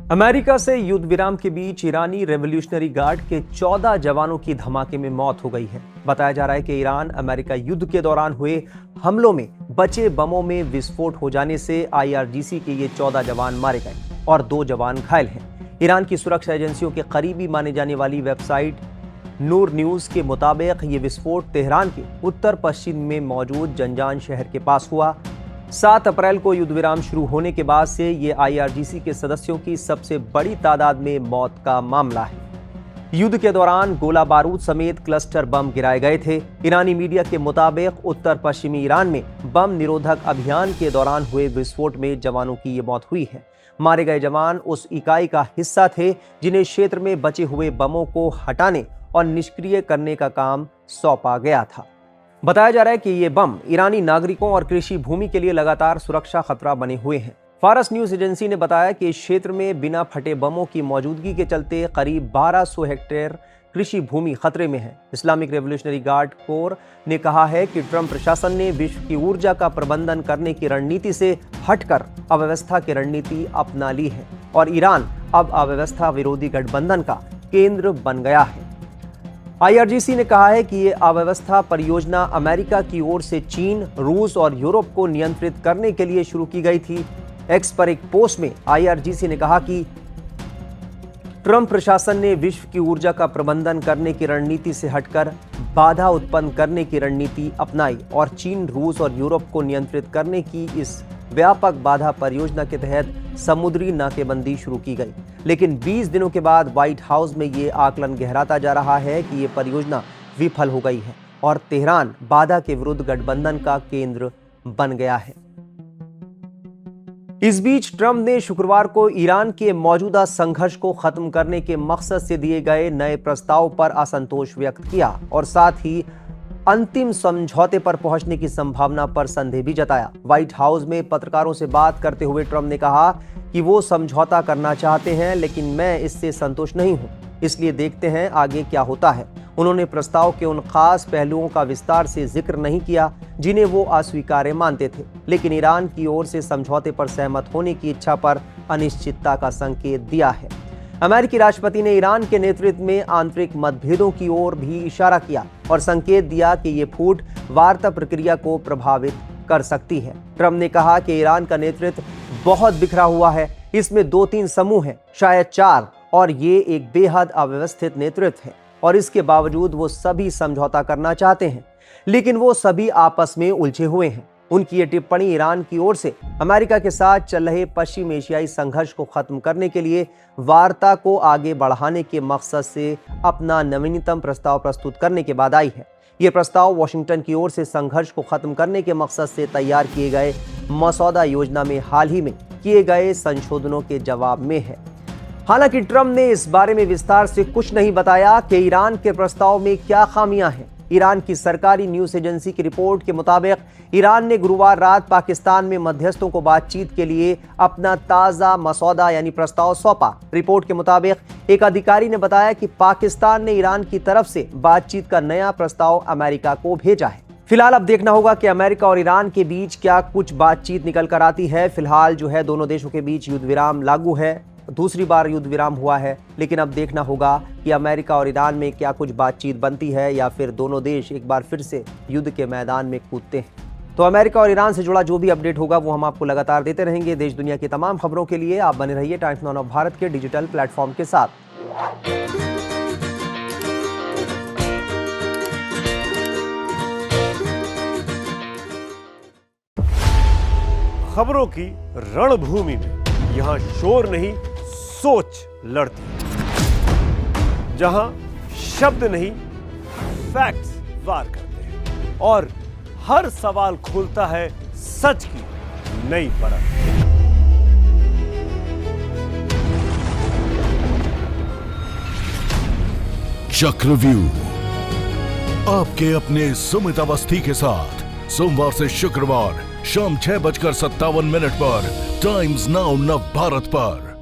America से युद्ध विराम के बीच ईरानी रेवोल्यूशनरी गार्ड के 14 जवानों की धमाके में मौत हो गई है। बताया जा रहा है कि ईरान अमेरिका युद्ध के दौरान हुए हमलों में बचे बमों में विस्फोट हो जाने से आईआरजीसी के ये 14 जवान मारे गए और 2 जवान घायल हैं। ईरान की सुरक्षा एजेंसियों के करीबी माने जाने वाली वेबसाइट नूर न्यूज के मुताबिक ये विस्फोट तेहरान के उत्तर पश्चिम में मौजूद जंजान शहर के पास हुआ। 7 अप्रैल को युद्ध विराम शुरू होने के बाद से ये आईआरजीसी के सदस्यों की सबसे बड़ी तादाद में मौत का मामला है। युद्ध के दौरान गोला बारूद समेत क्लस्टर बम गिराए गए थे। ईरानी मीडिया के मुताबिक उत्तर पश्चिमी ईरान में बम निरोधक अभियान के दौरान हुए विस्फोट में जवानों की ये मौत हुई है। मारे गए जवान उस इकाई का हिस्सा थे जिन्हें क्षेत्र में बचे हुए बमों को हटाने और निष्क्रिय करने का काम सौंपा गया था। बताया जा रहा है कि ये बम ईरानी नागरिकों और कृषि भूमि के लिए लगातार सुरक्षा खतरा बने हुए हैं। फारस न्यूज एजेंसी ने बताया कि इस क्षेत्र में बिना फटे बमों की मौजूदगी के चलते करीब 1200 हेक्टेयर कृषि भूमि खतरे में है। इस्लामिक रेवोल्यूशनरी गार्ड कोर ने कहा है कि ट्रंप प्रशासन ने विश्व की ऊर्जा का प्रबंधन करने की रणनीति से हटकर अव्यवस्था की रणनीति अपना ली है और ईरान अब अव्यवस्था विरोधी गठबंधन का केंद्र बन गया है। आईआरजीसी ने कहा है कि ये अव्यवस्था परियोजना अमेरिका की ओर से चीन, रूस और यूरोप को नियंत्रित करने के लिए शुरू की गई थी। एक्स पर एक पोस्ट में आईआरजीसी ने कहा कि ट्रंप प्रशासन ने विश्व की ऊर्जा का प्रबंधन करने की रणनीति से हटकर बाधा उत्पन्न करने की रणनीति अपनाई और चीन, रूस और यूरोप को नियंत्रित करने की इस व्यापक बाधा परियोजना के तहत समुद्री नाकेबंदी शुरू की गई। लेकिन 20 दिनों के बाद व्हाइट हाउस में ये आकलन गहराता जा रहा है कि ये परियोजना विफल हो गई है और तेहरान बाधा के विरुद्ध गठबंधन का केंद्र बन गया है। इस बीच ट्रंप ने शुक्रवार को ईरान के मौजूदा संघर्ष को खत्म करने के मकसद से दिए गए नए प्रस्ताव पर असंतोष व्यक्त किया और साथ ही अंतिम समझौते पर पहुंचने की संभावना पर संदेह भी जताया। व्हाइट हाउस में पत्रकारों से बात करते हुए ट्रंप ने कहा कि वो समझौता करना चाहते हैं, लेकिन मैं इससे संतुष्ट नहीं हूं, इसलिए देखते हैं आगे क्या होता है। उन्होंने प्रस्ताव के उन खास पहलुओं का विस्तार से जिक्र नहीं किया जिन्हें वो अस्वीकार्य मानते थे, लेकिन ईरान की ओर से समझौते पर सहमत होने की इच्छा पर अनिश्चितता का संकेत दिया है। अमेरिकी राष्ट्रपति ने ईरान के नेतृत्व में आंतरिक मतभेदों की ओर भी इशारा किया और संकेत दिया कि ये फूट वार्ता प्रक्रिया को प्रभावित कर सकती है। ट्रंप ने कहा कि ईरान का नेतृत्व बहुत बिखरा हुआ है, इसमें 2-3 समूह हैं, शायद 4, और ये एक बेहद अव्यवस्थित नेतृत्व है और इसके बावजूद वो सभी समझौता करना चाहते हैं, लेकिन वो सभी आपस में उलझे हुए हैं। उनकी ये टिप्पणी ईरान की ओर से अमेरिका के साथ चल रहे पश्चिम एशियाई संघर्ष को खत्म करने के लिए वार्ता को आगे बढ़ाने के मकसद से अपना नवीनतम प्रस्ताव प्रस्तुत करने के बाद आई है। ये प्रस्ताव वॉशिंगटन की ओर से संघर्ष को खत्म करने के मकसद से तैयार किए गए मसौदा योजना में हाल ही में किए गए संशोधनों के जवाब में है। हालांकि ट्रंप ने इस बारे में विस्तार से कुछ नहीं बताया कि ईरान के प्रस्ताव में क्या खामियां हैं। ईरान की सरकारी न्यूज एजेंसी की रिपोर्ट के मुताबिक ईरान ने गुरुवार रात पाकिस्तान में मध्यस्थों को बातचीत के लिए अपना ताज़ा मसौदा यानी प्रस्ताव सौंपा। रिपोर्ट के मुताबिक एक अधिकारी ने बताया कि पाकिस्तान ने ईरान की तरफ से बातचीत का नया प्रस्ताव अमेरिका को भेजा है। फिलहाल अब देखना होगा कि अमेरिका और ईरान के बीच क्या कुछ बातचीत निकल कर आती है। फिलहाल जो है दोनों देशों के बीच युद्ध विराम लागू है, दूसरी बार युद्ध विराम हुआ है, लेकिन अब देखना होगा कि अमेरिका और ईरान में क्या कुछ बातचीत बनती है या फिर दोनों देश एक बार फिर से युद्ध के मैदान में कूदते हैं। तो अमेरिका और ईरान से जुड़ा जो भी अपडेट होगा वो हम आपको लगातार देते रहेंगे। देश दुनिया की तमाम खबरों के लिए आप बने रहिए टाइम्स नाउ ऑफ भारत के डिजिटल प्लेटफॉर्म के साथ। खबरों की रणभूमि में यहाँ शोर नहीं सोच लड़ती, जहां शब्द नहीं फैक्ट्स वार करते हैं और हर सवाल खोलता है सच की नई परत। चक्रव्यूह आपके अपने सुमित अवस्थी के साथ सोमवार से शुक्रवार शाम 6:57 पर टाइम्स नाउ नव भारत पर।